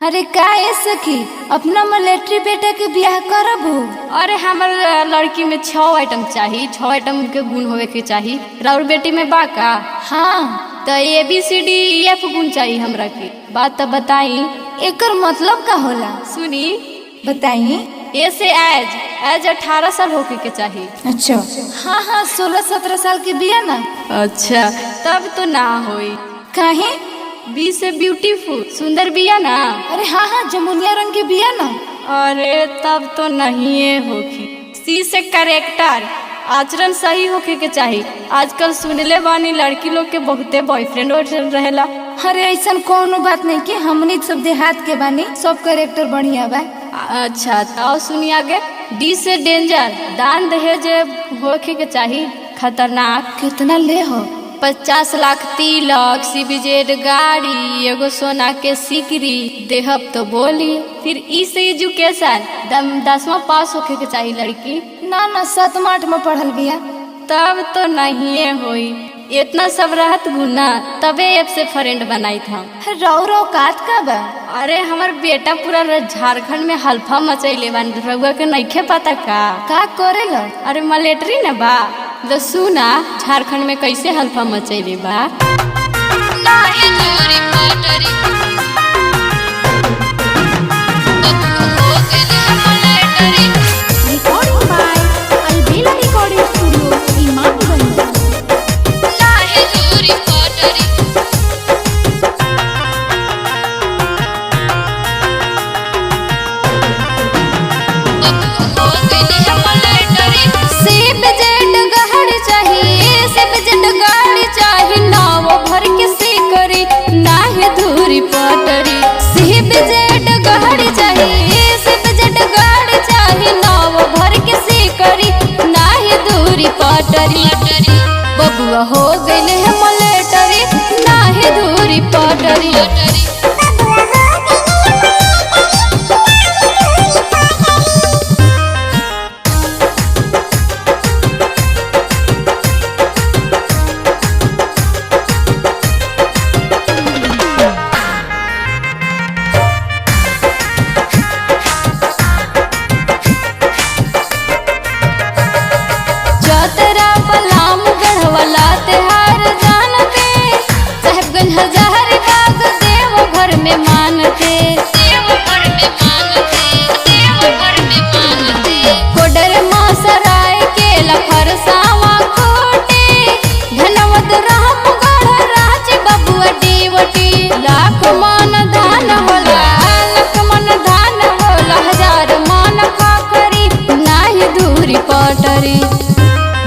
अरे का ए सखी अपना मिलिट्री बेटा के ब्याह करबू? अरे हमार लड़की में 6 आइटम चाहिए, 6 आइटम के गुण होवे के चाहिए। राउर बेटी में बा का? हाँ तो ABCDEF गुण चाहिए हमरा के। बात तो बताई। एकर मतलब का होला? सुनी, बताई। ए से एज 18 साल होके के चाहिए। अच्छा हाँ हाँ 16-17 साल के बिया ना। अच्छा तब तो ना होई। काहे? बी से ब्यूटीफुल सुंदर बिया ना। अरे हाँ हाँ जमुनिया रंग के बिया ना। अरे तब तो नहीं होगी। सी से करेक्टर आचरण सही होके के चाहिए। आजकल सुनले बानी लड़की लोग के बहुते बॉयफ्रेंड रहेला। अरे ऐसा कोनो बात नहीं कि हमनी सब देहात के बानी, सब करेक्टर बढ़िया बा। अच्छा तो सुनिए आगे। डी से डेंजर दान दहेज होके के चाहिए। खतरनाक कितना ले हो? 50 लाख तिलक, CBZ गाड़ी, एगो सोना के सिकरी देहब तो बोली। फिर ई से एजुकेशन 10वां पास होके के चाहिए लड़की। ना ना 7-8 पढ़ल बिया। तब तो नहीं होई। इतना सब रहत गुना तबे ऐप से फ्रेंड बनाई था। रौ काट का बा? अरे हमार बेटा पूरा झारखंड में हल्फा मचैले बा। रउआ के नइखे पता का करेला? अरे मिलिट्री न बा। तो सुना झारखंड में कैसे हल्फा मचैले बा। बबुआ हो गइले है मिलिट्री नाही दूरी पटरी।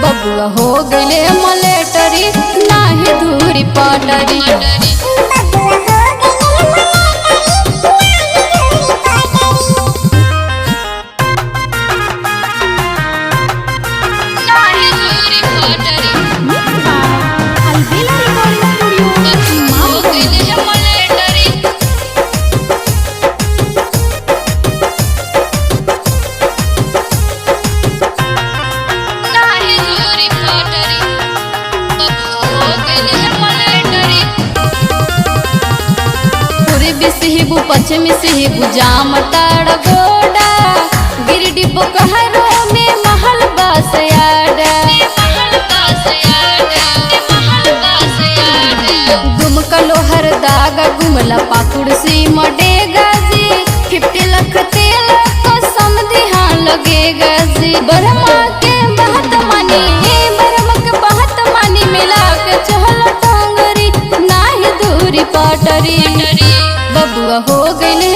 बबुआ हो गइले मिलिट्री नाही दूरी पटरी। सिहिबु पश्चिमी सिहिबु जाम ताड़ गोडा गिरडी बोकहरो में महल बसयाडा। गुमका लोहर दागा गुमला पाकुड़ सी मडेगा जी 50 लाख तेल को समझी हाँ लगेगा जी। बर्मा के बहुत मानी मिला के चहल टांगरी नाही दूरी पटरी। बबुआ हो गइले